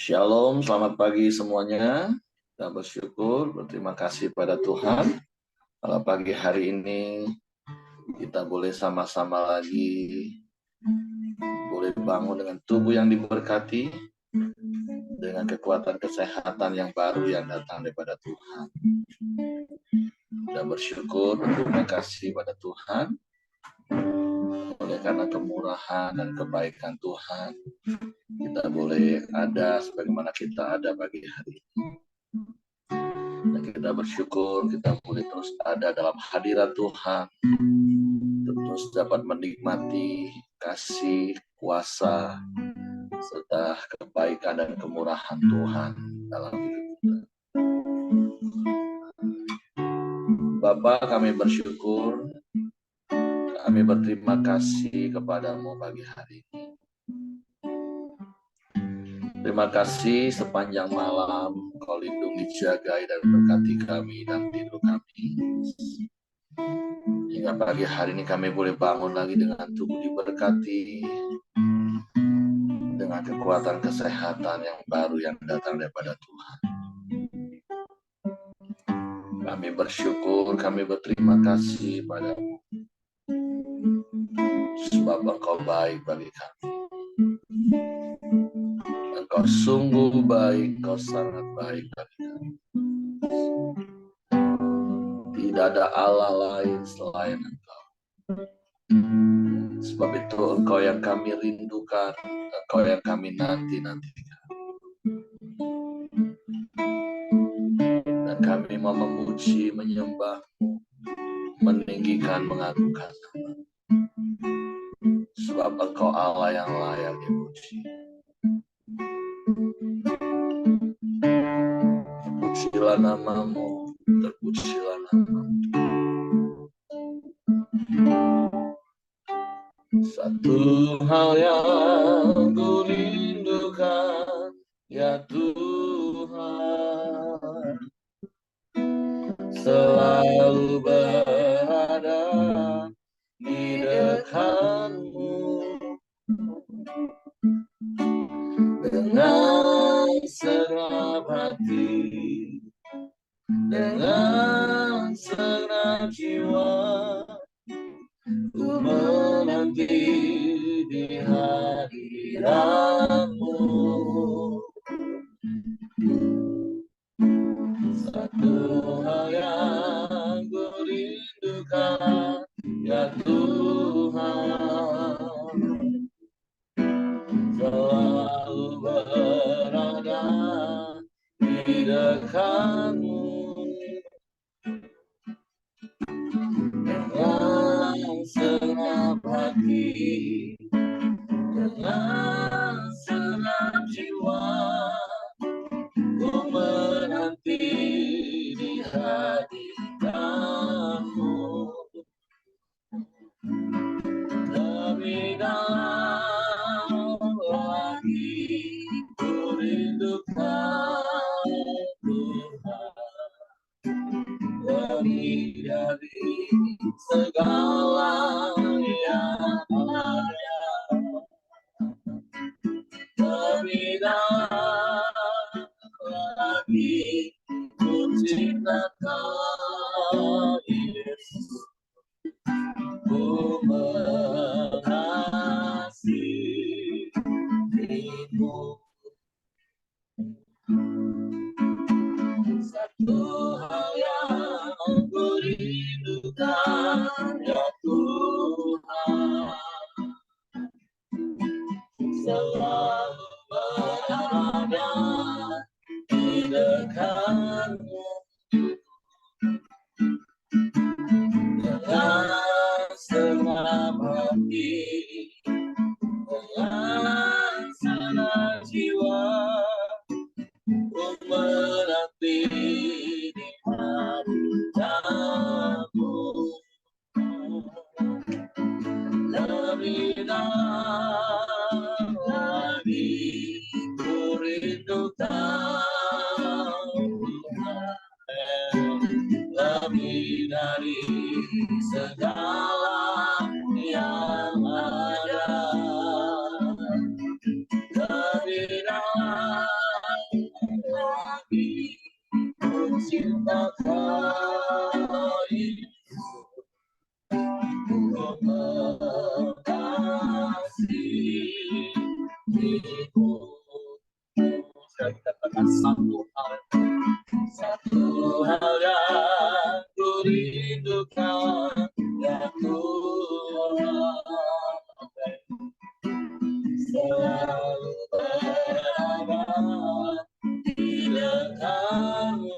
Shalom, selamat pagi semuanya. Kita bersyukur, berterima kasih pada Tuhan. Pada pagi hari ini kita boleh sama-sama lagi, boleh bangun dengan tubuh yang diberkati, dengan kekuatan kesehatan yang baru yang datang daripada Tuhan. Kita bersyukur, berterima kasih pada Tuhan. Oleh karena kemurahan dan kebaikan Tuhan, kita boleh ada sebagaimana kita ada pagi hari ini. Dan kita bersyukur kita boleh terus ada dalam hadirat Tuhan, terus dapat menikmati kasih, kuasa, serta kebaikan dan kemurahan Tuhan dalam hidup kita. Bapa, kami bersyukur, kami berterima kasih kepadamu pagi hari ini. Terima kasih sepanjang malam Kau lindungi, jagai, dan berkati kami dan tidur kami. Hingga pagi hari ini kami boleh bangun lagi dengan tubuh diberkati, dengan kekuatan kesehatan yang baru yang datang daripada Tuhan. Kami bersyukur, kami berterima kasih padamu, sebab Engkau baik bagi kami. Engkau sungguh baik, Engkau sangat baik bagi kami. Tidak ada Allah lain selain Engkau. Sebab itu Engkau yang kami rindukan, Engkau yang kami nanti-nantikan. Dan kami mau memuji, menyembah-Mu, meninggikan, mengagungkan nama. Sebab Engkau Allah yang layak dipuji. Terpujilah nama-Mu, terpujilah nama-Mu. Satu hal yang ku rindukan, ya Tuhan, selalu berada di dekat-Mu, dengan segenap hati, dengan segenap jiwa, ku menanti di hadirat-Mu. Satu hal yang ku rindukan, ya Tuhan, selalu berada di dekat-Mu, dengan segenap hati, dengan segenap jiwa, ku menanti di hadirat-Mu. Lebih dalam lagi ku rindukan Tuhan, lebih dari segala yang ada. Lebih dalam lagi ku cintakan Yesus, ku mengasihimu. Satu hal yang ku rindukan, ya Tuhan, selalu berada di dekat-Mu, dengan segenap hati, dengan segenap jiwa, ku menanti di hadirat-Mu. Lebih dalam lagi ku rindukan Tuhan, lebih dari segala yang ada. dirimu. Saya katakan satu hal yang ku rindukan, ya Tuhan, selalu berada di dekatmu.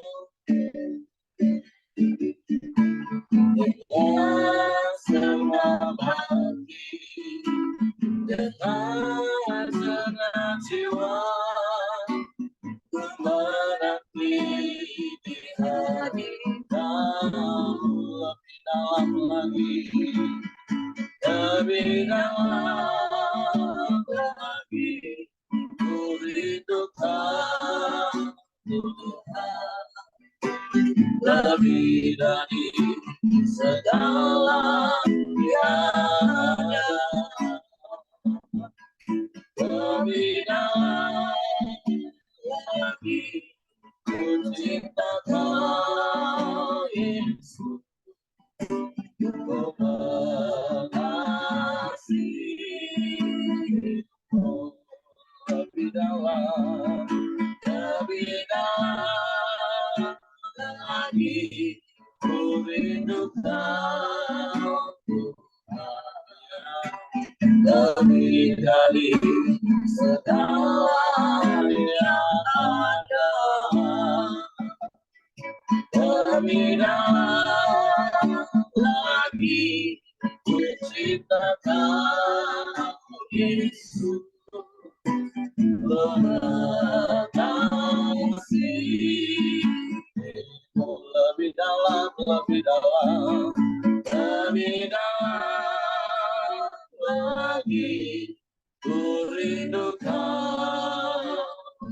Dengan senang hati, dengan senang jiwa, ku menanti di hadiratmu. Lebih dalam lagi, lebih dalam lagi, ku rindukan Tuhan. Lebih dari segala yang ada, lebih dalam lagi, ku cinta Kau Yesus, ku mengasihimu. Lebih dalam lagi, ku rindukan Tuhan. Lebih dari segala yang ada, lebih dalam lagi, ku cinta Kau Yesus, mengasihimu. Lebih dalam, lebih dalam, lebih dalam lagi, ku rindukan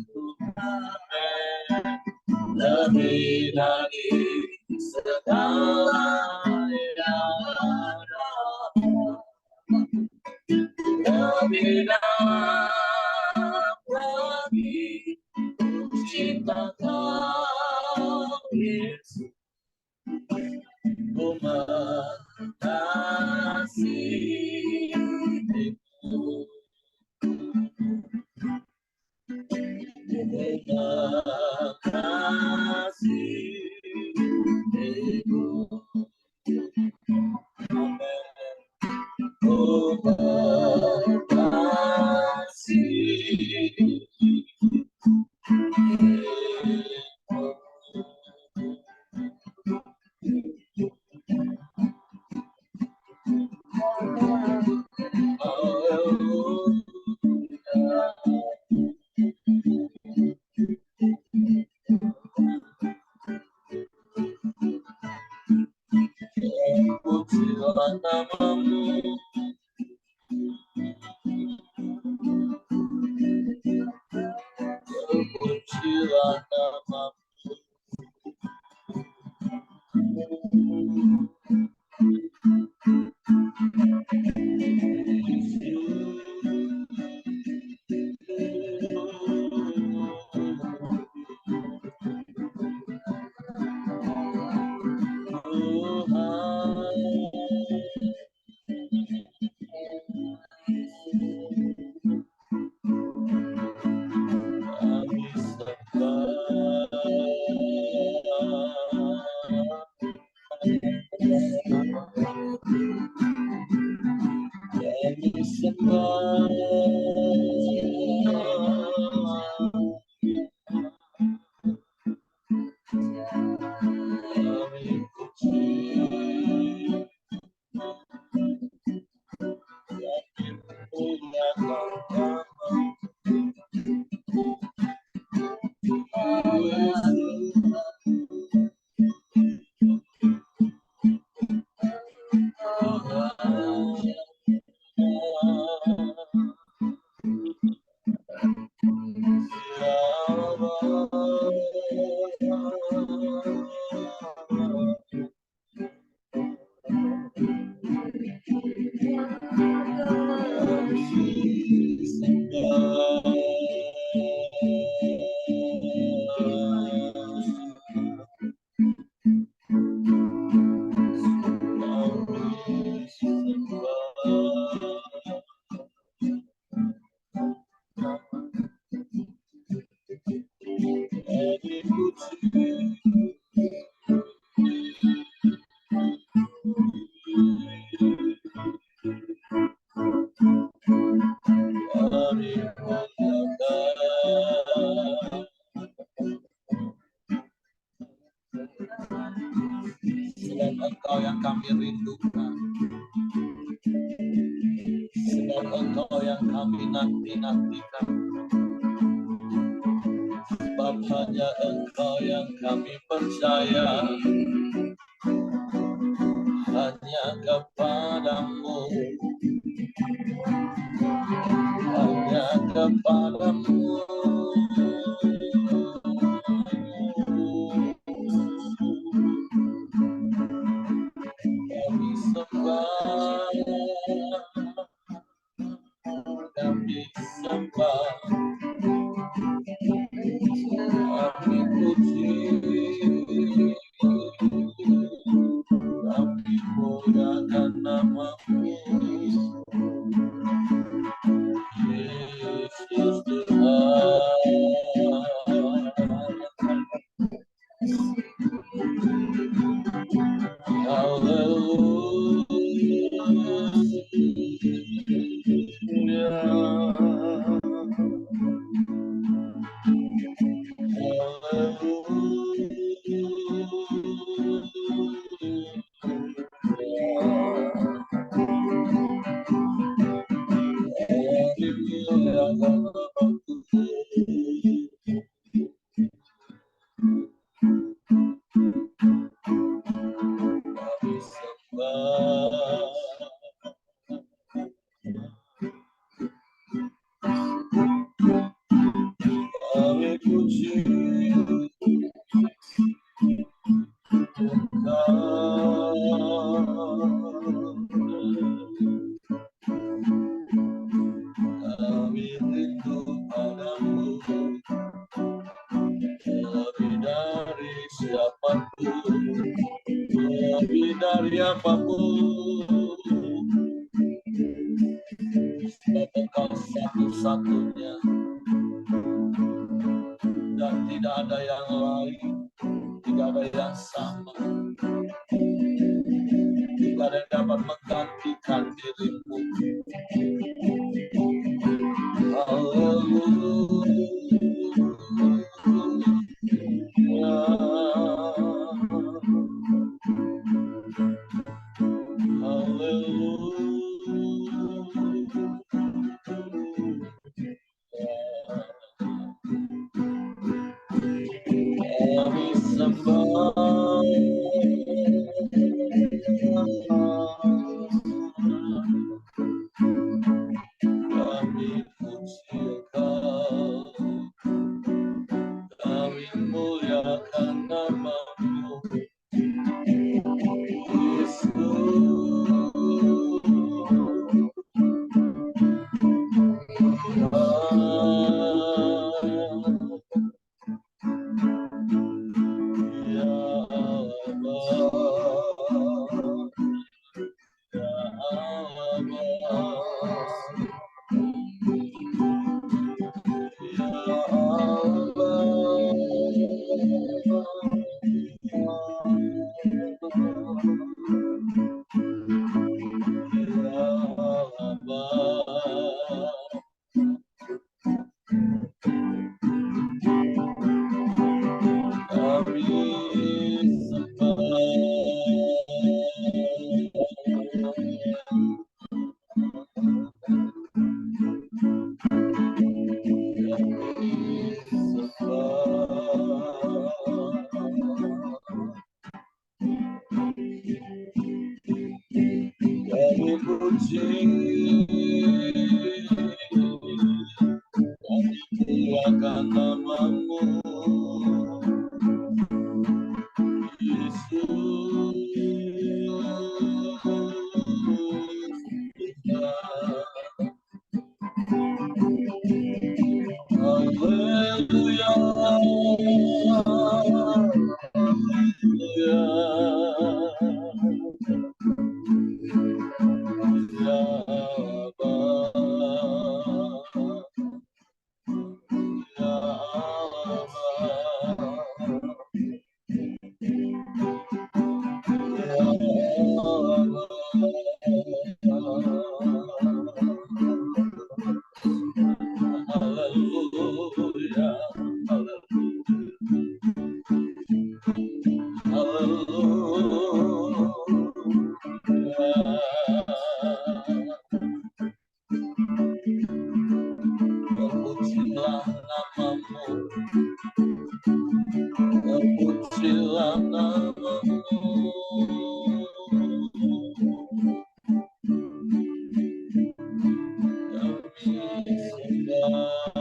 Tuhan. Lebih dari segala yang ada, lebih dalam lagi, ku cinta Kau Yesus, ku mengasihimu. Pujilah namamu, pujilah namamu. Sebab Engkau yang kami rindukan, sebab Engkau yang kami nanti-nantikan, sebab hanya Engkau yang kami percaya, hanya kepadamu, hanya kepadamu. Kami sembah, kami sembah, kami puji, kami muliakan nama-Mu, Yesus Tuhan. Lebih dari apapun, sebab Engkau satu-satunya dan tidak ada yang lain, tidak ada yang sama, tidak ada yang dapat menggantikan dirimu. Kami sembah, kami puji Engkau, kami muliakan nama-Mu, namamu, terpujilah namamu. Kami sembah.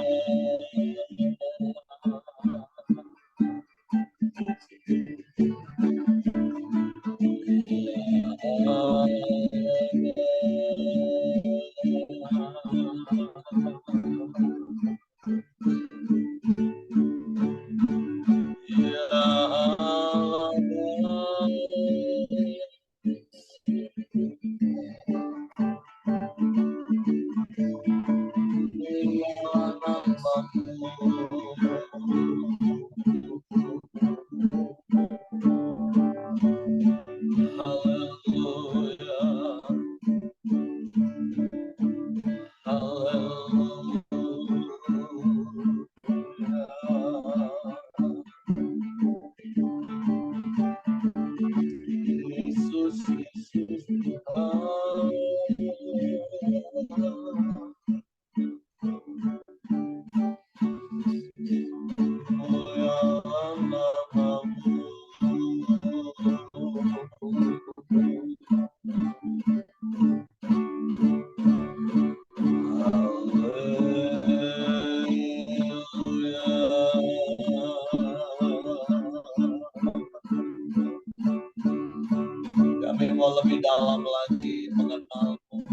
Kami mau lebih dalam lagi mengenalmu.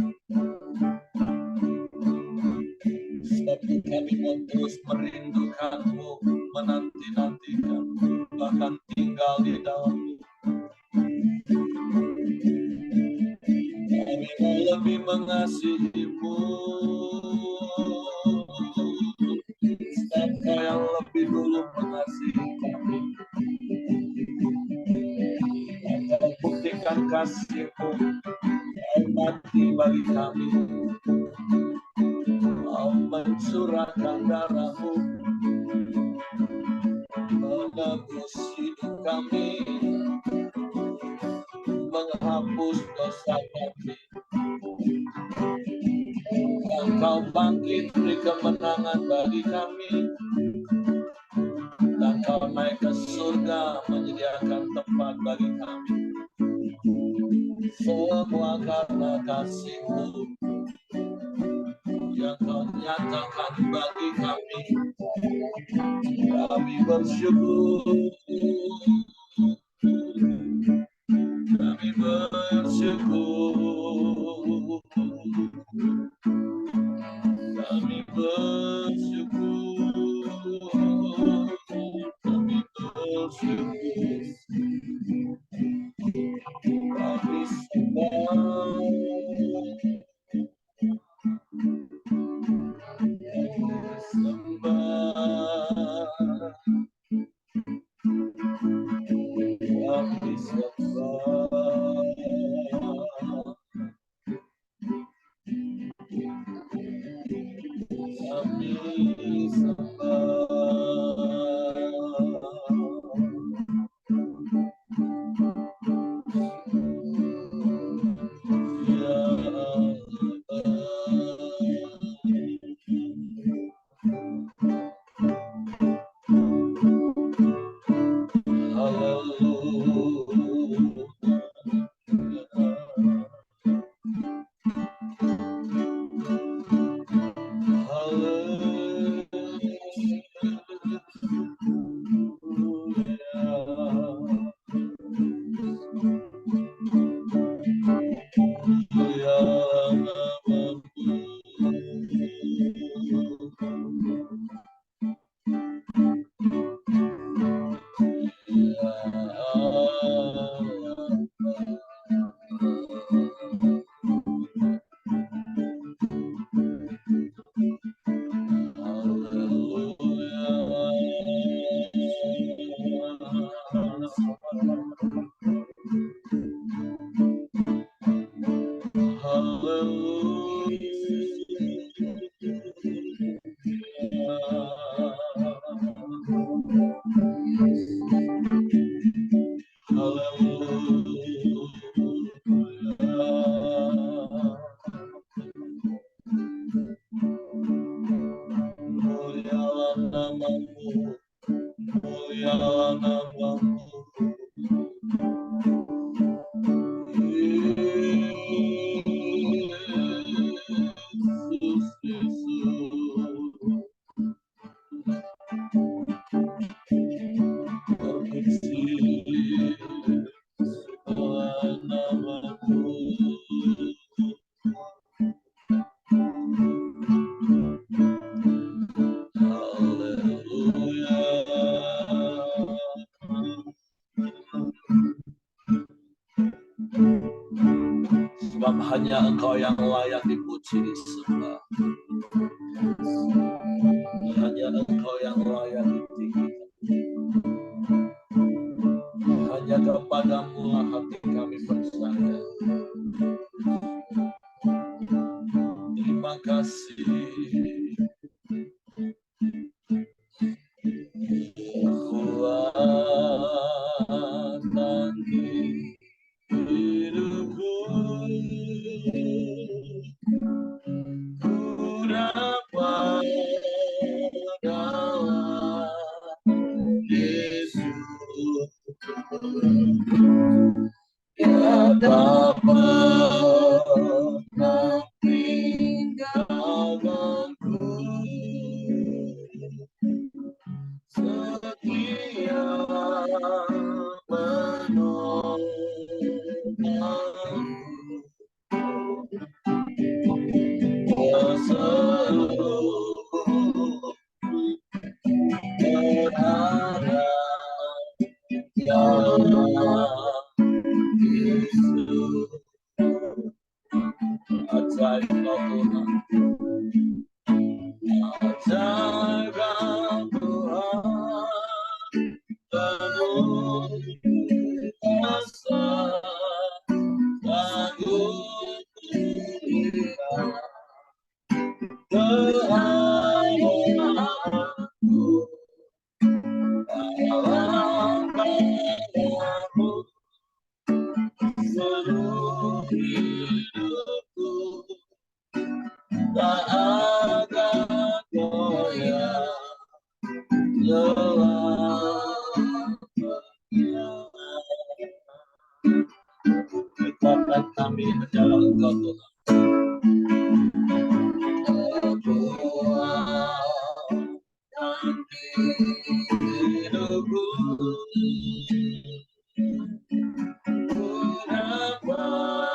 Sebab kami mau terus merindukanmu, menanti-nantikanmu, bahkan tinggal di dalammu. Kami mau lebih mengasihimu, sebab kau yang lebih dulu mengasihi kami. Kau buktikan kasih-Mu, kau mati bagi kami, kau mencurahkan darah-Mu, menebus hidup kami, menghapus dosa kami. Engkau bangkit beri kemenangan bagi kami, dan kau naik ke surga menyediakan tempat bagi kami. Semua karena kasih-Mu yang kau nyatakan bagi kami. Kami bersyukur, kami bersyukur, kami bersyukur, kami bersyukur, kami sembah, kami sembah, kami namamu, mulialah namamu. Yesus, Yesus. Permisi segala namamu. Haleluya. Sebab hanya Engkau yang layak dipuji disembah. Hanya Engkau yang layak ditinggikan. Hanya kepadamu lah hati kami percaya. Terima kasih. Kekuatan di hidupku, ku dapat Yesus, ya tak pernah tinggalkanku, setia menolongku, selalu berharap ya Yesus. Ajaib Kau Tuhan, ajaib Kau Tuhan, penuh kuasa, sanggup pulihkan kehadiranmu dalam padamu seluruh hidupku. Tak akan goyah selamanya. Kekuatan kami adalah Engkau Tuhan. Kekuatan di hidupku, ku dapat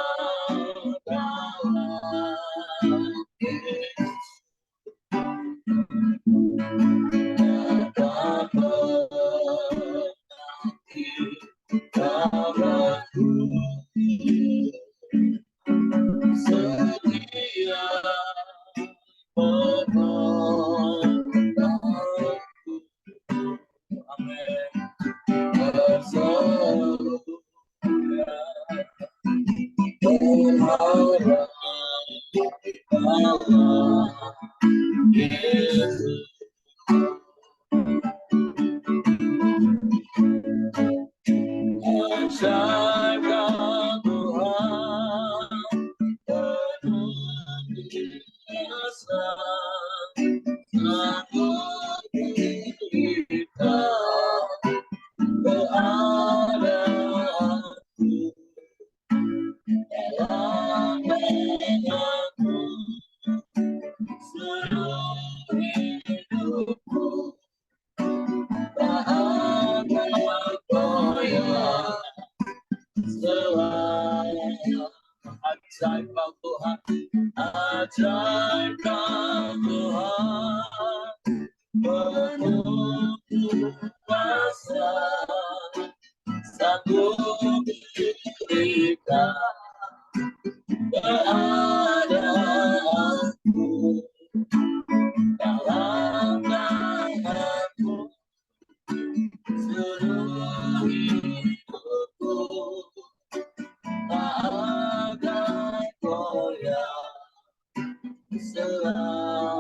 dalam Yesus. Tak pernah tinggalkanku, setia menolongku. Amin. Bersama berharap dalam Yesus. Ajaib Kau Tuhan, penuh kuasa, sanggup pulihkan keadaanku dalam padamu seluruh hidupku. Tak akan goyah selamanya. Ajaib Kau Tuhan, ajaib Kau Tuhan, penuh kuasa, sanggup pulihkan keadaanku dalam tanganmu seluruh hidupku. Tak akan goyah selamanya.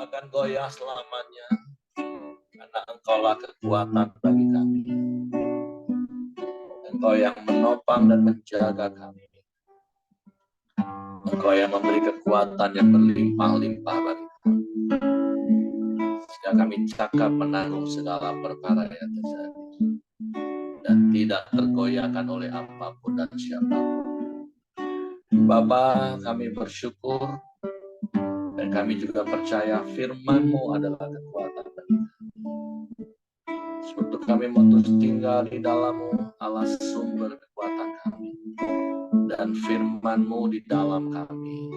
akan goyah selamanya, karena Engkaulah kekuatan bagi kami. Engkau yang menopang dan menjaga kami. Engkau yang memberi kekuatan yang berlimpah-limpah bagi kami. Sehingga kami cakap menanggung segala perkara yang terjadi. Dan tidak tergoyahkan oleh apapun dan siapapun. Bapa, kami bersyukur. Dan kami juga percaya firman-Mu adalah kekuatan bagi kami. Sebab kami mau terus tinggal di dalam-Mu, Allah sumber kekuatan kami. Dan firman-Mu di dalam kami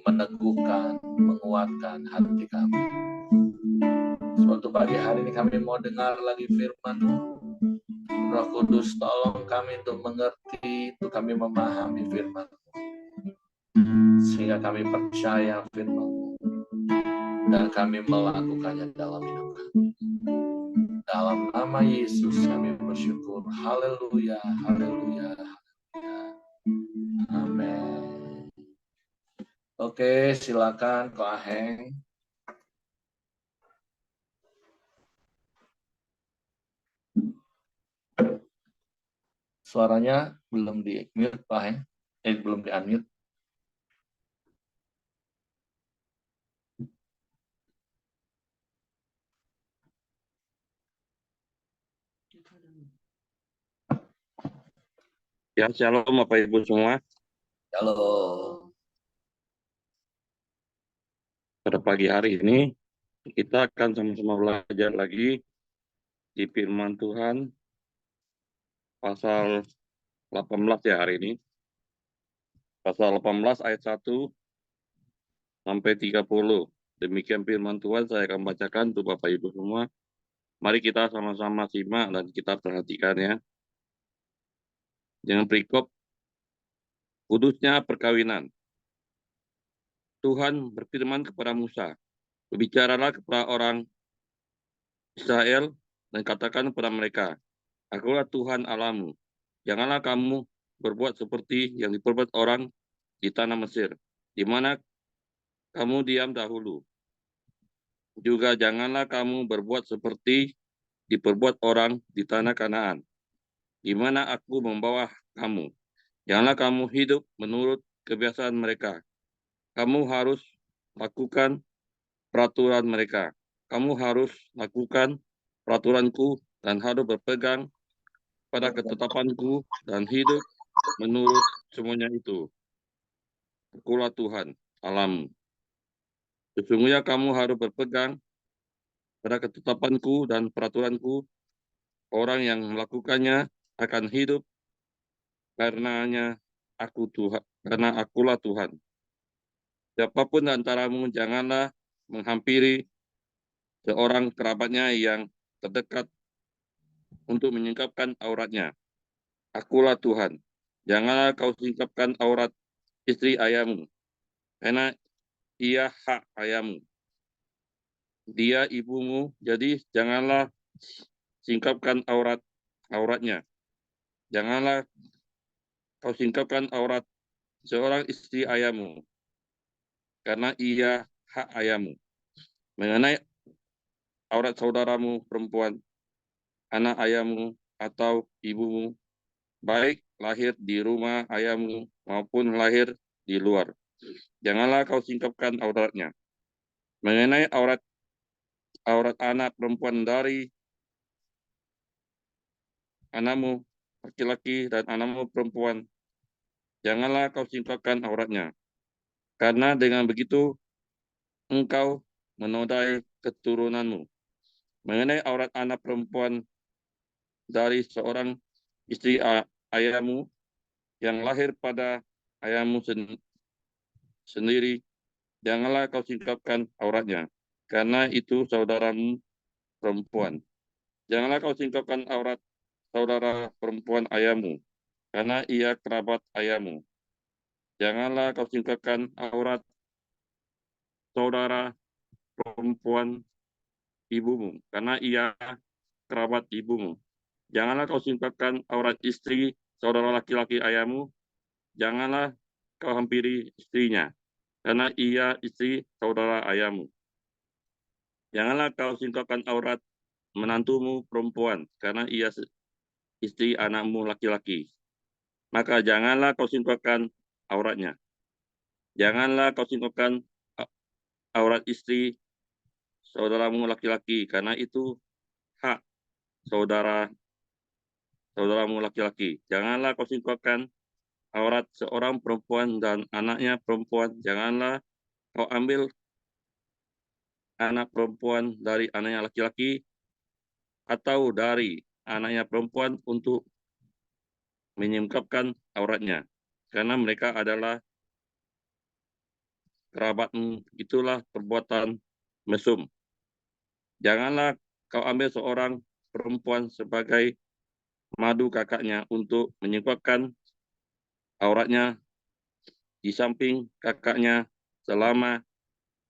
meneguhkan, menguatkan hati kami. Suatu pagi hari ini kami mau dengar lagi firman-Mu. Roh Kudus tolong kami untuk mengerti, untuk kami memahami firman-Mu. Sehingga kami percaya firman-Mu. Dan kami melakukannya dalam hidup kami. Dalam nama Yesus kami bersyukur. Haleluya, haleluya, haleluya. Amin. Oke, silakan Ko Aheng. Suaranya belum di-mute, Pak Aheng. Belum di-unmute. Ya, shalom Bapak Ibu semua. Halo. Pada pagi hari ini, kita akan sama-sama belajar lagi di firman Tuhan, pasal 18 ya hari ini. Pasal 18 ayat 1 sampai 30. Demikian firman Tuhan saya akan bacakan untuk Bapak Ibu semua. Mari kita sama-sama simak dan kita perhatikan ya. Dengan perikop, kudusnya perkawinan. Tuhan berfirman kepada Musa, "Berbicaralah kepada orang Israel dan katakan kepada mereka, Akulah Tuhan Allahmu. Janganlah kamu berbuat seperti yang diperbuat orang di tanah Mesir, di mana kamu diam dahulu. Juga janganlah kamu berbuat seperti diperbuat orang di tanah Kanaan, di mana aku membawa kamu. Janganlah kamu hidup menurut kebiasaan mereka. Kamu harus lakukan peraturan mereka. Kamu harus lakukan peraturanku dan harus berpegang pada ketetapanku dan hidup menurut semuanya itu. Akulah Tuhan Allahmu. Sesungguhnya kamu harus berpegang pada ketetapanku dan peraturanku. Orang yang melakukannya akan hidup karenanya karena akulah Tuhan. Siapapun antaramu janganlah menghampiri seorang kerabatnya yang terdekat untuk menyingkapkan auratnya. Akulah Tuhan. Janganlah kau singkapkan aurat istri ayahmu, karena ia hak ayahmu. Dia ibumu, jadi janganlah singkapkan auratnya. Janganlah kau singkapkan aurat seorang istri ayahmu, karena ia hak ayahmu. Mengenai aurat saudaramu perempuan, anak ayahmu atau ibumu, baik lahir di rumah ayahmu maupun lahir di luar, janganlah kau singkapkan auratnya. Mengenai aurat anak perempuan dari anakmu laki-laki dan anakmu perempuan, janganlah kau singkapkan auratnya. Karena dengan begitu engkau menodai keturunanmu. Mengenai aurat anak perempuan dari seorang istri ayahmu yang lahir pada ayahmu sendiri, janganlah kau singkapkan auratnya, karena itu saudaramu perempuan. Janganlah kau singkapkan aurat saudara perempuan ayahmu, karena ia kerabat ayahmu. Janganlah kau singkapkan aurat saudara perempuan ibumu, karena ia kerabat ibumu. Janganlah kau singkapkan aurat istri saudara laki-laki ayahmu. Janganlah kau hampiri istrinya, karena ia istri saudara ayahmu. Janganlah kau singkapkan aurat menantumu perempuan, karena ia istri anakmu laki-laki. Maka janganlah kau singkapkan auratnya. Janganlah kau singkapkan aurat istri saudaramu laki-laki, karena itu hak saudaramu laki-laki. Janganlah kau singkapkan aurat seorang perempuan dan anaknya perempuan. Janganlah kau ambil anak perempuan dari anaknya laki-laki atau dari anaknya perempuan untuk menyingkapkan auratnya, karena mereka adalah kerabatmu. Itulah perbuatan mesum. Janganlah kau ambil seorang perempuan sebagai madu kakaknya untuk menyingkapkan auratnya di samping kakaknya selama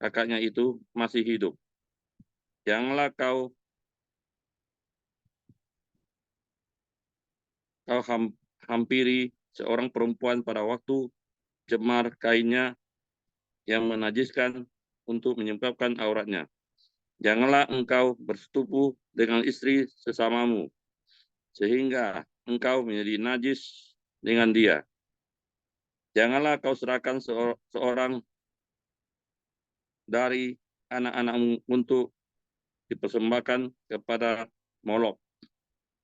kakaknya itu masih hidup. Janganlah kau hampiri seorang perempuan pada waktu cemar kainnya yang menajiskan untuk menyebabkan auratnya. Janganlah engkau bersetubuh dengan istri sesamamu, sehingga engkau menjadi najis dengan dia. Janganlah kau serahkan seorang dari anak-anakmu untuk dipersembahkan kepada Molok,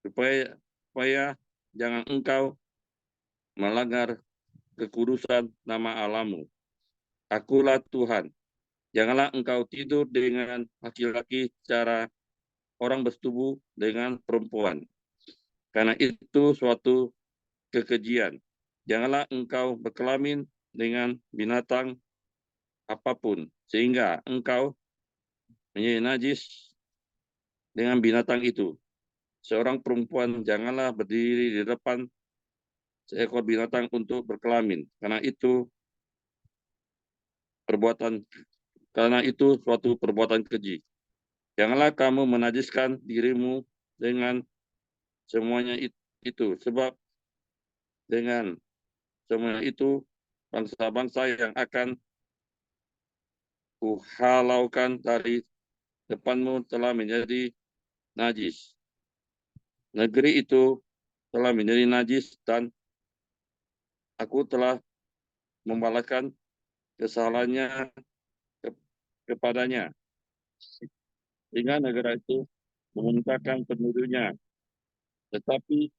supaya jangan engkau melanggar kekudusan nama Allahmu. Akulah Tuhan. Janganlah engkau tidur dengan laki-laki secara orang bersetubuh dengan perempuan, karena itu suatu kekejian. Janganlah engkau berkelamin dengan binatang apapun, sehingga engkau menjadi najis dengan binatang itu. Seorang perempuan janganlah berdiri di depan seekor binatang untuk berkelamin, karena itu suatu perbuatan keji. Janganlah kamu menajiskan dirimu dengan semuanya itu, sebab dengan semuanya itu bangsa-bangsa yang akan kuhalaukan dari depanmu telah menjadi najis. Negeri itu telah menjadi najis dan aku telah membalaskan kesalahannya kepadanya, sehingga negara itu memuntahkan penduduknya. Tetapi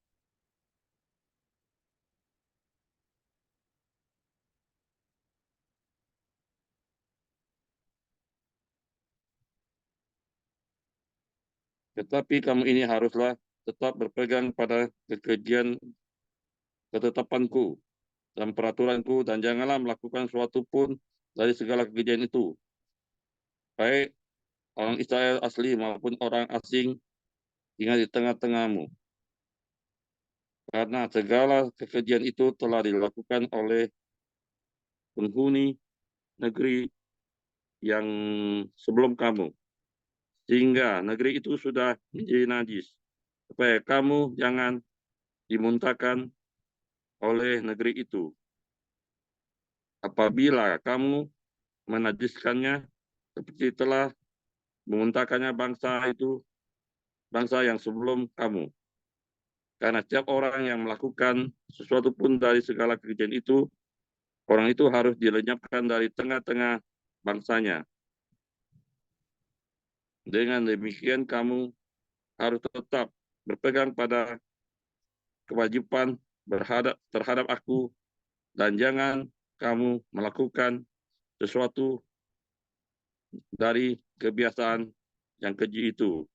kamu ini haruslah tetap berpegang pada ketetapanku dan peraturanku, dan janganlah melakukan suatu pun dari segala kekejian itu, baik orang Israel asli maupun orang asing tinggal di tengah-tengahmu. Karena segala kekejian itu telah dilakukan oleh penghuni negeri yang sebelum kamu, sehingga negeri itu sudah menjadi najis, supaya kamu jangan dimuntahkan oleh negeri itu. Apabila kamu menajiskannya seperti telah memuntahkannya bangsa yang sebelum kamu. Karena setiap orang yang melakukan sesuatu pun dari segala kekejian itu, orang itu harus dilenyapkan dari tengah-tengah bangsanya. Dengan demikian kamu harus tetap berpegang pada kewajiban terhadap aku, dan jangan kamu melakukan sesuatu dari kebiasaan yang keji itu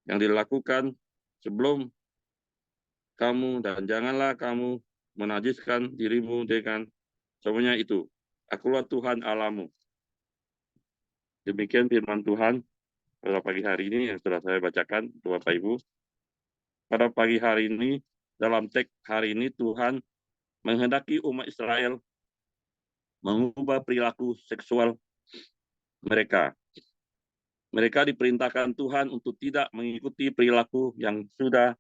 yang dilakukan sebelum kamu, dan janganlah kamu menajiskan dirimu dengan semuanya itu. Akulah Tuhan Allahmu. Demikian firman Tuhan pada pagi hari ini yang sudah saya bacakan, Bapak Ibu. Pada pagi hari ini, dalam teks hari ini, Tuhan menghendaki umat Israel mengubah perilaku seksual mereka. Mereka diperintahkan Tuhan untuk tidak mengikuti perilaku yang sudah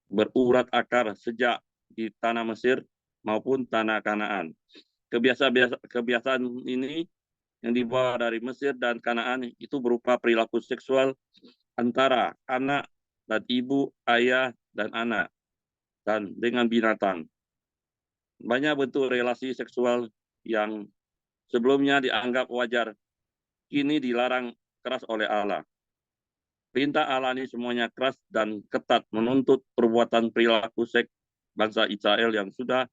berurat akar sejak di tanah Mesir maupun tanah Kanaan. Kebiasaan ini yang dibawa dari Mesir dan Kanaan itu berupa perilaku seksual antara anak dan ibu, ayah dan anak, dan dengan binatang. Banyak bentuk relasi seksual yang sebelumnya dianggap wajar, kini dilarang keras oleh Allah. Perintah Allah ini semuanya keras dan ketat menuntut perbuatan perilaku seks bangsa Israel yang sudah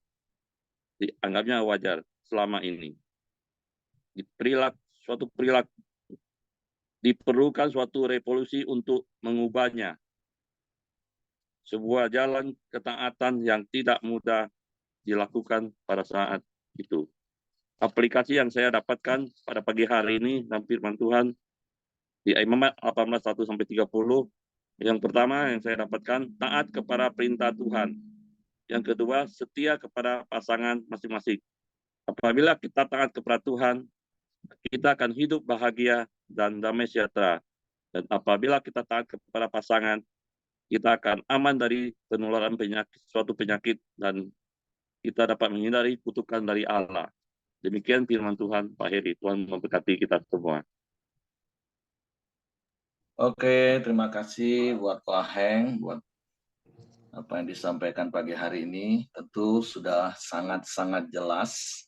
dianggapnya wajar selama ini. Suatu perilaku diperlukan suatu revolusi untuk mengubahnya. Sebuah jalan ketaatan yang tidak mudah dilakukan pada saat itu. Aplikasi yang saya dapatkan pada pagi hari ini dan firman Tuhan di Imamat 18:1-30. Yang pertama yang saya dapatkan, taat kepada perintah Tuhan. Yang kedua, setia kepada pasangan masing-masing. Apabila kita taat kepada Tuhan, kita akan hidup bahagia dan damai sejahtera. Dan apabila kita taat kepada pasangan, kita akan aman dari penularan suatu penyakit, dan kita dapat menghindari kutukan dari Allah. Demikian firman Tuhan, Pak Heri. Tuhan memberkati kita semua. Oke, terima kasih buat Pak Heng, buat apa yang disampaikan pagi hari ini. Tentu sudah sangat-sangat jelas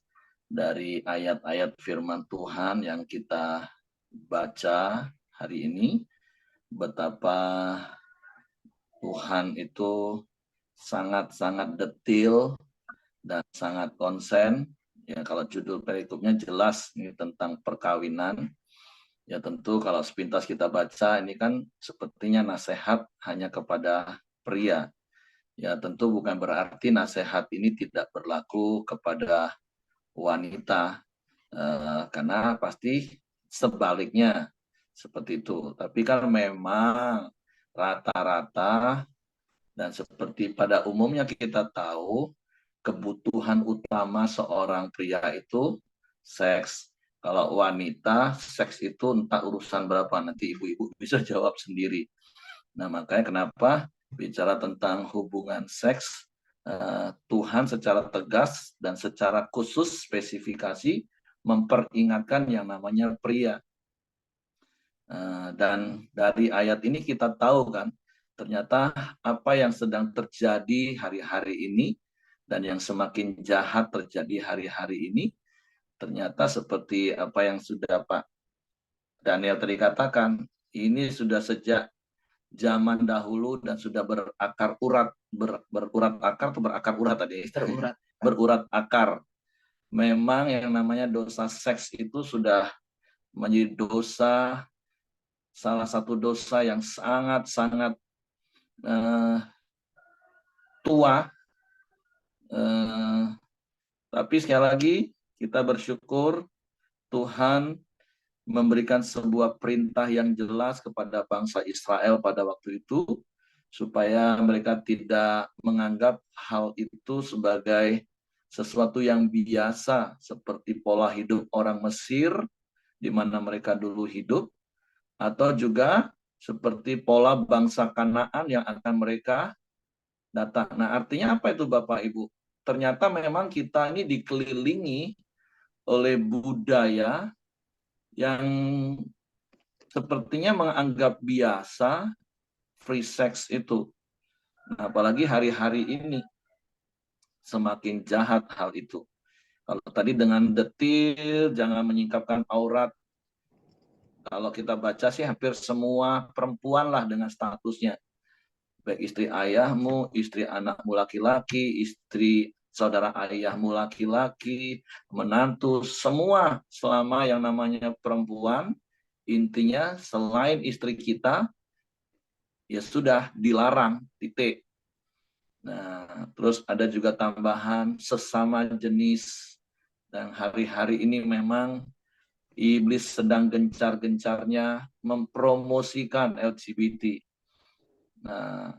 dari ayat-ayat firman Tuhan yang kita baca hari ini, betapa Tuhan itu sangat-sangat detil dan sangat konsen. Ya, kalau judul perikopnya jelas ini tentang perkawinan. Ya tentu kalau sepintas kita baca ini kan sepertinya nasihat hanya kepada pria. Ya tentu bukan berarti nasihat ini tidak berlaku kepada wanita. Karena pasti sebaliknya seperti itu. Tapi kan memang rata-rata dan seperti pada umumnya kita tahu kebutuhan utama seorang pria itu seks. Kalau wanita, seks itu entah urusan berapa, nanti ibu-ibu bisa jawab sendiri. Nah, makanya kenapa bicara tentang hubungan seks, Tuhan secara tegas dan secara khusus spesifikasi memperingatkan yang namanya pria. Dan dari ayat ini kita tahu kan, ternyata apa yang sedang terjadi hari-hari ini dan yang semakin jahat terjadi hari-hari ini, ternyata seperti apa yang sudah Pak Daniel tadi katakan, ini sudah sejak zaman dahulu dan sudah berakar urat, berurat akar atau berakar urat tadi? Berurat. Berurat akar. Memang yang namanya dosa seks itu sudah menjadi dosa, salah satu dosa yang sangat-sangat tua. Tapi sekali lagi kita bersyukur Tuhan memberikan sebuah perintah yang jelas kepada bangsa Israel pada waktu itu, supaya mereka tidak menganggap hal itu sebagai sesuatu yang biasa, seperti pola hidup orang Mesir, di mana mereka dulu hidup, atau juga seperti pola bangsa Kanaan yang akan mereka datang. Nah, artinya apa itu Bapak Ibu? Ternyata memang kita ini dikelilingi oleh budaya yang sepertinya menganggap biasa free sex itu. Nah, apalagi hari-hari ini semakin jahat hal itu. Kalau tadi dengan detil, jangan menyingkapkan aurat. Kalau kita baca sih hampir semua perempuan lah dengan statusnya. Baik istri ayahmu, istri anakmu laki-laki, istri saudara ayahmu laki-laki, menantu, semua selama yang namanya perempuan, intinya selain istri kita, ya sudah dilarang, titik. Nah, terus ada juga tambahan sesama jenis. Dan hari-hari ini memang iblis sedang gencar-gencarnya mempromosikan LGBT. Nah,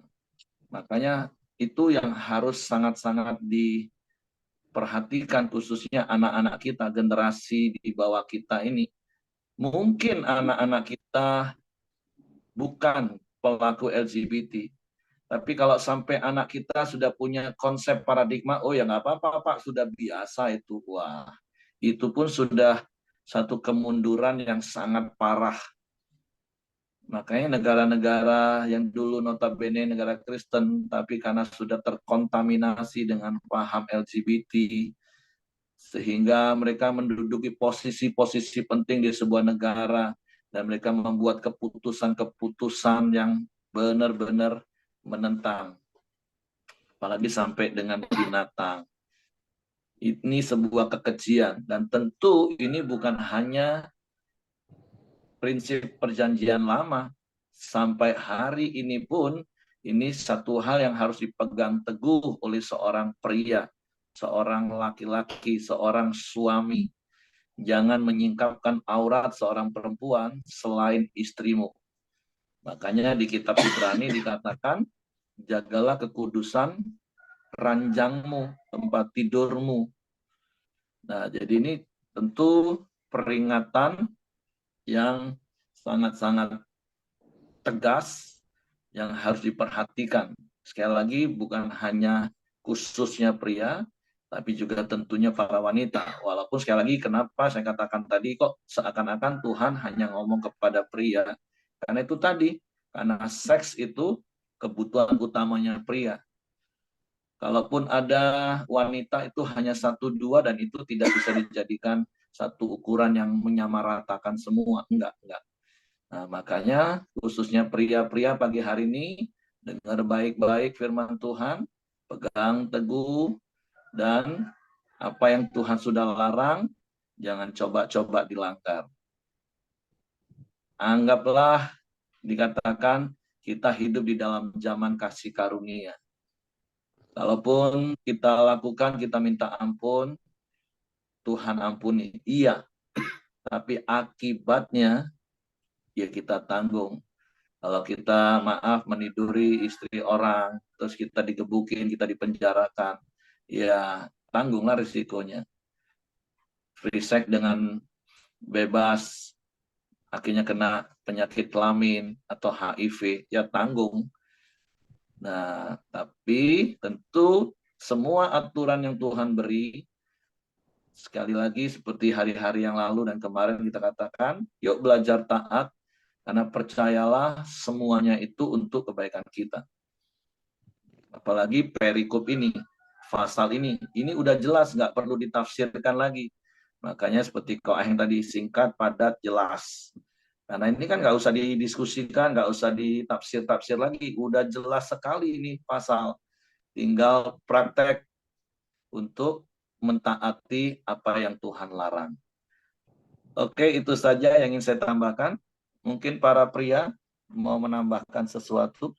makanya itu yang harus sangat-sangat diperhatikan, khususnya anak-anak kita, generasi di bawah kita ini. Mungkin anak-anak kita bukan pelaku LGBT, tapi kalau sampai anak kita sudah punya konsep paradigma, oh ya nggak apa-apa Pak, sudah biasa itu. Wah, itu pun sudah satu kemunduran yang sangat parah. Makanya negara-negara yang dulu notabene negara Kristen, tapi karena sudah terkontaminasi dengan paham LGBT, sehingga mereka menduduki posisi-posisi penting di sebuah negara, dan mereka membuat keputusan-keputusan yang benar-benar menentang, apalagi sampai dengan binatang. Ini sebuah kekejian, dan tentu ini bukan hanya prinsip perjanjian lama. Sampai hari ini pun, ini satu hal yang harus dipegang teguh oleh seorang pria, seorang laki-laki, seorang suami. Jangan menyingkapkan aurat seorang perempuan selain istrimu. Makanya di kitab Ibrani dikatakan, jagalah kekudusan ranjangmu, tempat tidurmu. Nah, jadi ini tentu peringatan yang sangat-sangat tegas yang harus diperhatikan. Sekali lagi, bukan hanya khususnya pria, tapi juga tentunya para wanita. Walaupun sekali lagi, kenapa saya katakan tadi kok seakan-akan Tuhan hanya ngomong kepada pria. Karena itu tadi, karena seks itu kebutuhan utamanya pria. Kalaupun ada wanita itu hanya 1-2 dan itu tidak bisa dijadikan satu ukuran yang menyamaratakan semua. Enggak. Nah, makanya khususnya pria-pria pagi hari ini, dengar baik-baik firman Tuhan, pegang teguh, dan apa yang Tuhan sudah larang, jangan coba-coba dilanggar. Anggaplah dikatakan kita hidup di dalam zaman kasih karunia. Kalaupun kita lakukan, kita minta ampun, Tuhan ampuni. Iya, tapi akibatnya ya kita tanggung. Kalau kita maaf meniduri istri orang, terus kita digebukin, kita dipenjarakan, ya tanggunglah risikonya. Free sex dengan bebas, akhirnya kena penyakit kelamin atau HIV, ya tanggung. Nah, tapi tentu semua aturan yang Tuhan beri, sekali lagi seperti hari-hari yang lalu dan kemarin kita katakan, yuk belajar taat, karena percayalah semuanya itu untuk kebaikan kita. Apalagi perikop ini, pasal ini udah jelas, nggak perlu ditafsirkan lagi. Makanya seperti Ko Aheng tadi, singkat, padat, jelas. Karena ini kan nggak usah didiskusikan, nggak usah ditafsir-tafsir lagi, udah jelas sekali ini pasal. Tinggal praktek untuk mentaati apa yang Tuhan larang. Oke, itu saja yang ingin saya tambahkan. Mungkin para pria mau menambahkan sesuatu.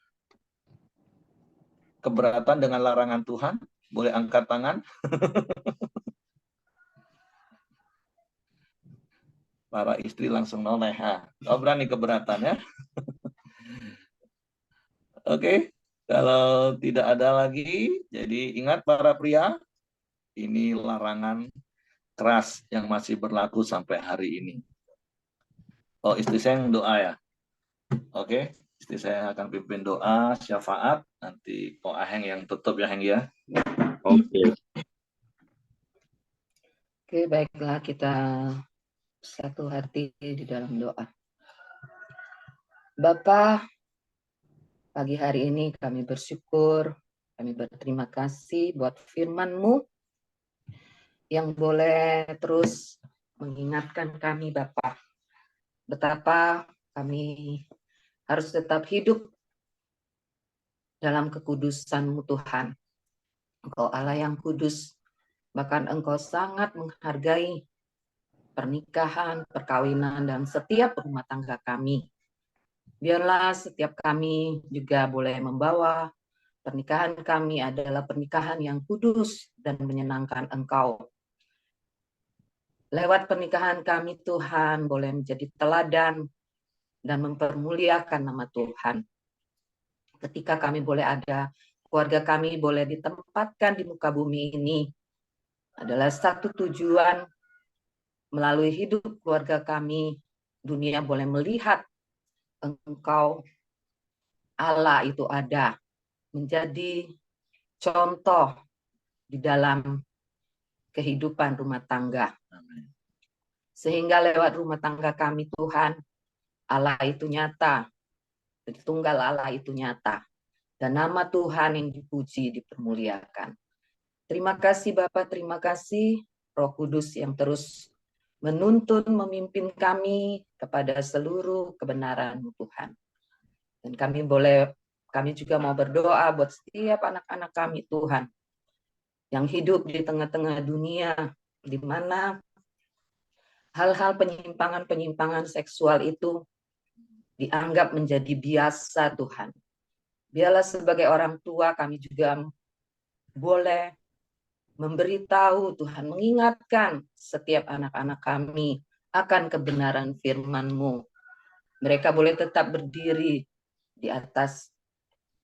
Keberatan dengan larangan Tuhan? Boleh angkat tangan. Para istri langsung noleh. Oh, berani keberatan ya. Oke, kalau tidak ada lagi, jadi ingat para pria, ini larangan keras yang masih berlaku sampai hari ini. Oh, istri saya yang doa ya. Oke, istri saya akan pimpin doa syafaat. Nanti Ko Aheng yang tutup ya, Heng ya. Oke. Oke, baiklah kita satu hati di dalam doa. Bapa, pagi hari ini kami bersyukur, kami berterima kasih buat firman-Mu yang boleh terus mengingatkan kami, Bapa, betapa kami harus tetap hidup dalam kekudusan-Mu, Tuhan. Engkau Allah yang kudus, bahkan Engkau sangat menghargai pernikahan, perkawinan, dan setiap rumah tangga kami. Biarlah setiap kami juga boleh membawa pernikahan kami adalah pernikahan yang kudus dan menyenangkan Engkau. Lewat pernikahan kami, Tuhan, boleh menjadi teladan dan mempermuliakan nama Tuhan. Ketika kami boleh ada, keluarga kami boleh ditempatkan di muka bumi ini, adalah satu tujuan melalui hidup keluarga kami, dunia boleh melihat Engkau, Allah itu ada, menjadi contoh di dalam kehidupan rumah tangga. Sehingga lewat rumah tangga kami Tuhan, Allah itu nyata, Tritunggal Allah itu nyata. Dan nama Tuhan yang dipuji, dipermuliakan. Terima kasih Bapak, terima kasih Roh Kudus yang terus menuntun, memimpin kami kepada seluruh kebenaran Tuhan. Dan kami juga mau berdoa buat setiap anak-anak kami Tuhan, yang hidup di tengah-tengah dunia, di mana hal-hal penyimpangan-penyimpangan seksual itu dianggap menjadi biasa Tuhan. Biarlah sebagai orang tua kami juga boleh memberitahu Tuhan, mengingatkan setiap anak-anak kami akan kebenaran firman-Mu. Mereka boleh tetap berdiri di atas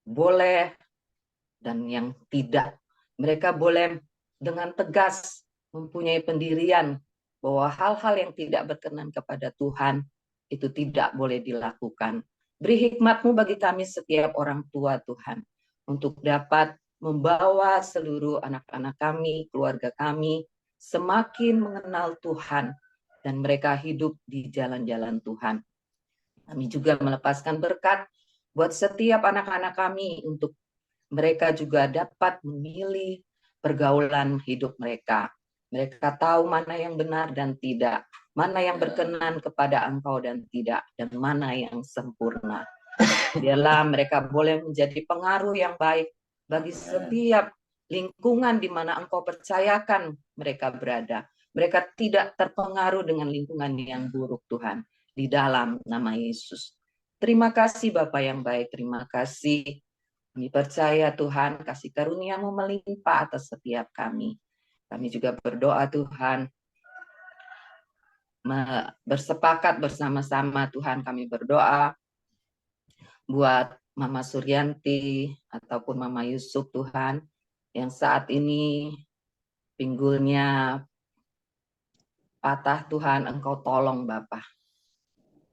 boleh dan yang tidak. Mereka boleh dengan tegas mempunyai pendirian bahwa hal-hal yang tidak berkenan kepada Tuhan itu tidak boleh dilakukan. Beri hikmat-Mu bagi kami setiap orang tua Tuhan, untuk dapat membawa seluruh anak-anak kami, keluarga kami, semakin mengenal Tuhan, dan mereka hidup di jalan-jalan Tuhan. Kami juga melepaskan berkat buat setiap anak-anak kami, untuk mereka juga dapat memilih pergaulan hidup mereka. Mereka tahu mana yang benar dan tidak, mana yang berkenan kepada Engkau dan tidak, dan mana yang sempurna. Biarlah mereka boleh menjadi pengaruh yang baik bagi setiap lingkungan di mana Engkau percayakan mereka berada. Mereka tidak terpengaruh dengan lingkungan yang buruk Tuhan, di dalam nama Yesus. Terima kasih Bapa yang baik, terima kasih. Kami percaya Tuhan, kasih karunia-Mu melimpah atas setiap kami. Kami juga berdoa Tuhan, bersepakat bersama-sama Tuhan, kami berdoa buat Mama Suryanti ataupun Mama Yusuf Tuhan, yang saat ini pinggulnya patah Tuhan, Engkau tolong Bapa.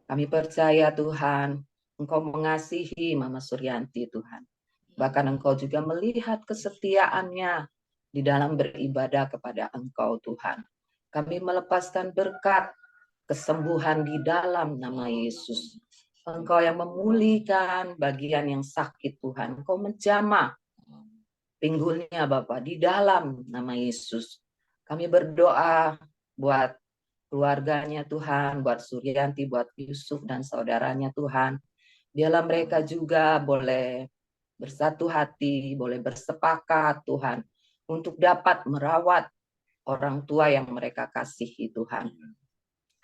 Kami percaya Tuhan, Engkau mengasihi Mama Suryanti Tuhan. Bahkan Engkau juga melihat kesetiaannya di dalam beribadah kepada Engkau Tuhan. Kami melepaskan berkat kesembuhan di dalam nama Yesus. Engkau yang memulihkan bagian yang sakit Tuhan. Engkau menjamah pinggulnya Bapa di dalam nama Yesus. Kami berdoa buat keluarganya Tuhan, buat Suryanti, buat Yusuf dan saudaranya Tuhan. Biarlah mereka juga boleh bersatu hati, boleh bersepakat Tuhan, untuk dapat merawat orang tua yang mereka kasihi Tuhan.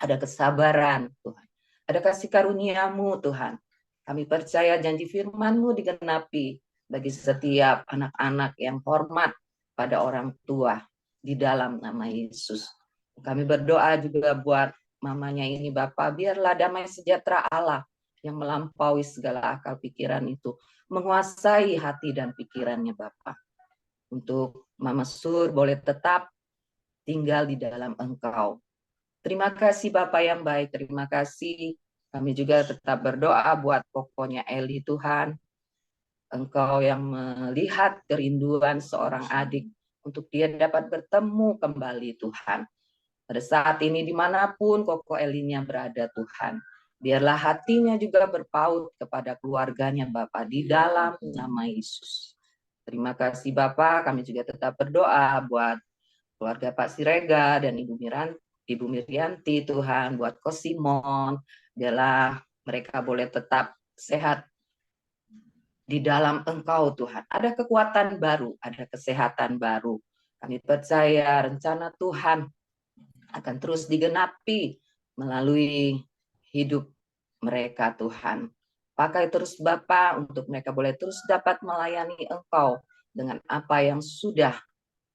Ada kesabaran Tuhan, ada kasih karunia-Mu Tuhan. Kami percaya janji firman-Mu digenapi bagi setiap anak-anak yang hormat pada orang tua di dalam nama Yesus. Kami berdoa juga buat mamanya ini Bapak, biarlah damai sejahtera Allah yang melampaui segala akal pikiran itu menguasai hati dan pikirannya Bapak. Untuk Mama Sur boleh tetap tinggal di dalam Engkau. Terima kasih Bapak yang baik, terima kasih. Kami juga tetap berdoa buat pokoknya Eli Tuhan. Engkau yang melihat kerinduan seorang adik untuk dia dapat bertemu kembali Tuhan. Pada saat ini dimanapun Koko Elinya berada Tuhan, biarlah hatinya juga berpaut kepada keluarganya Bapak di dalam nama Yesus. Terima kasih Bapak, kami juga tetap berdoa buat keluarga Pak Sirega dan Ibu Miryanti Tuhan, buat Ko Simon, biarlah mereka boleh tetap sehat di dalam Engkau Tuhan. Ada kekuatan baru, ada kesehatan baru. Kami percaya rencana Tuhan akan terus digenapi melalui hidup mereka Tuhan. Pakai terus Bapa untuk mereka boleh terus dapat melayani Engkau dengan apa yang sudah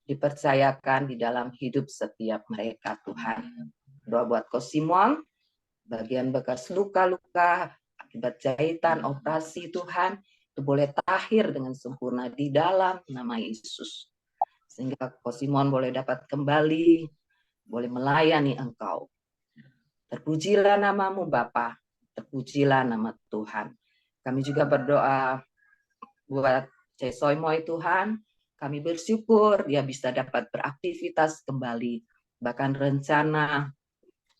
dipercayakan di dalam hidup setiap mereka Tuhan. Doa buat Ko Simon, bagian bekas luka-luka akibat jahitan operasi Tuhan, itu boleh tahir dengan sempurna di dalam nama Yesus. Sehingga Ko Simon boleh dapat kembali, boleh melayani Engkau. Terpujilah nama-Mu Bapa, terpujilah nama Tuhan. Kami juga berdoa buat Cesoimoy Tuhan, kami bersyukur dia bisa dapat beraktivitas kembali. Bahkan rencana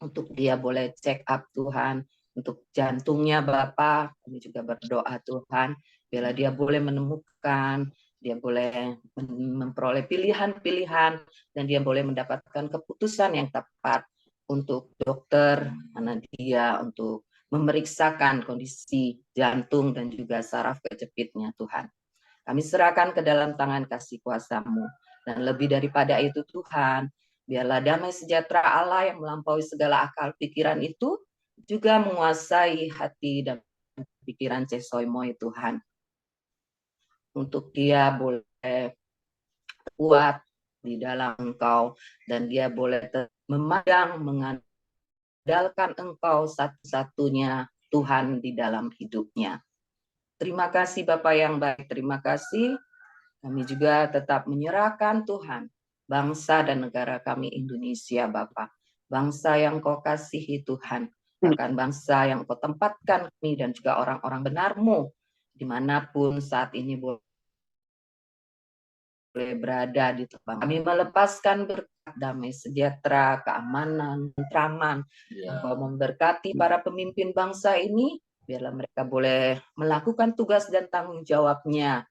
untuk dia boleh check up Tuhan, untuk jantungnya Bapa, kami juga berdoa Tuhan, biarlah dia boleh menemukan, dia boleh memperoleh pilihan-pilihan, dan dia boleh mendapatkan keputusan yang tepat untuk dokter, mana dia untuk memeriksakan kondisi jantung dan juga saraf kejepitnya Tuhan. Kami serahkan ke dalam tangan kasih kuasa-Mu. Dan lebih daripada itu Tuhan, biarlah damai sejahtera Allah yang melampaui segala akal pikiran itu juga menguasai hati dan pikiran Cesoimoy Tuhan. Untuk dia boleh kuat di dalam Engkau dan dia boleh memandang, mengandalkan Engkau satu-satunya Tuhan di dalam hidupnya. Terima kasih Bapak yang baik, terima kasih. Kami juga tetap menyerahkan Tuhan, bangsa dan negara kami Indonesia Bapa. Bangsa yang Kau kasihi Tuhan, bahkan bangsa yang Kau tempatkan kami dan juga orang-orang benar-Mu, dimanapun saat ini boleh berada di tempat. Kami melepaskan berkat damai sejahtera, keamanan, tentraman. Engkau memberkati para pemimpin bangsa ini, biarlah mereka boleh melakukan tugas dan tanggung jawabnya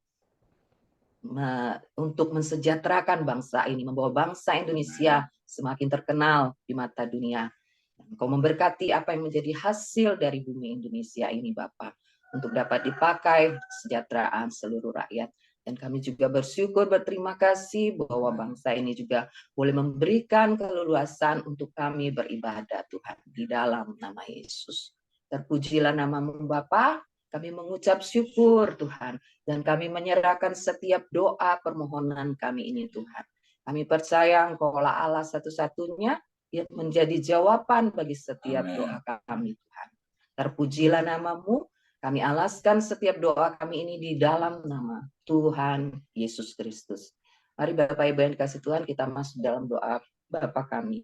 untuk mensejahterakan bangsa ini, membawa bangsa Indonesia semakin terkenal di mata dunia. Engkau memberkati apa yang menjadi hasil dari bumi Indonesia ini, Bapak, untuk dapat dipakai kesejahteraan seluruh rakyat. Dan kami juga bersyukur, berterima kasih bahwa bangsa ini juga boleh memberikan keleluasan untuk kami beribadah, Tuhan, di dalam nama Yesus. Terpujilah nama-Mu, Bapa. Kami mengucap syukur, Tuhan, dan kami menyerahkan setiap doa permohonan kami ini, Tuhan. Kami percaya Engkaulah Allah satu-satunya yang menjadi jawaban bagi setiap doa kami, Tuhan. Terpujilah nama-Mu, kami alaskan setiap doa kami ini di dalam nama Tuhan Yesus Kristus. Mari Bapak Ibu yang dikasih Tuhan, kita masuk dalam doa Bapa kami.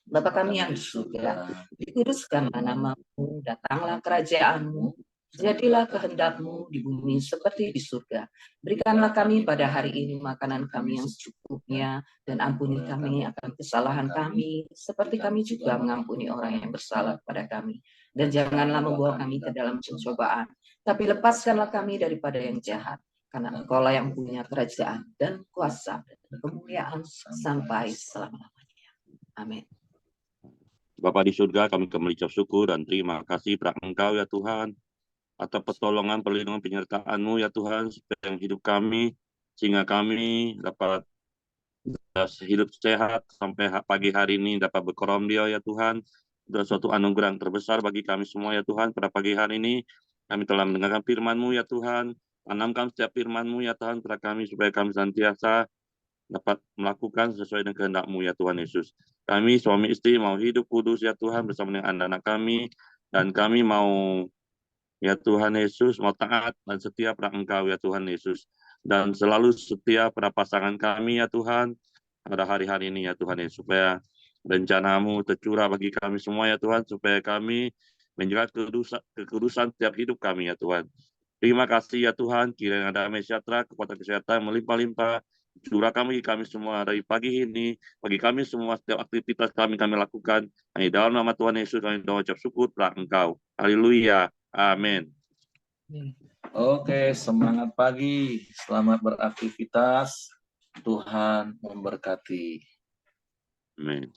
Bapa kami yang di surga, dikuduskanlah nama-Mu, datanglah kerajaan-Mu, jadilah kehendak-Mu di bumi seperti di surga. Berikanlah kami pada hari ini makanan kami yang secukupnya, dan ampuni kami akan kesalahan kami, seperti kami juga mengampuni orang yang bersalah kepada kami. Dan janganlah membawa kami ke dalam pencobaan, tapi lepaskanlah kami daripada yang jahat, karena Engkaulah yang punya kerajaan dan kuasa dan kemuliaan sampai selama-lamanya. Amin. Bapa di surga, kami kembali ucap syukur dan terima kasih pada Engkau ya Tuhan, atas pertolongan, perlindungan, penyertaan-Mu ya Tuhan, sepanjang hidup kami, sehingga kami dapat hidup sehat sampai pagi hari ini, dapat berkoromdio ya Tuhan. Adalah suatu anugerah yang terbesar bagi kami semua ya Tuhan. Pada pagi hari ini kami telah mendengarkan firman-Mu ya Tuhan. Tanamkan setiap firman-Mu ya Tuhan pada kami, supaya kami senantiasa dapat melakukan sesuai dengan kehendak-Mu ya Tuhan Yesus. Kami suami istri mau hidup kudus ya Tuhan bersama dengan anak-anak kami, dan kami mau ya Tuhan Yesus mau taat dan setia pada Engkau ya Tuhan Yesus, dan selalu setia pada pasangan kami ya Tuhan pada hari-hari ini ya Tuhan Yesus, supaya rencana-Mu tercurah bagi kami semua ya Tuhan, supaya kami menjaga kekudusan setiap hidup kami ya Tuhan. Terima kasih ya Tuhan, kiranya damai sejahtera, kekuatan kesehatan melimpah-limpah curah kami semua dari pagi ini, bagi kami semua setiap aktivitas kami lakukan. Hanya dalam nama Tuhan Yesus kami doa ucap syukur pada Engkau. Haleluya. Amin. Oke, semangat pagi. Selamat beraktivitas. Tuhan memberkati. Amin.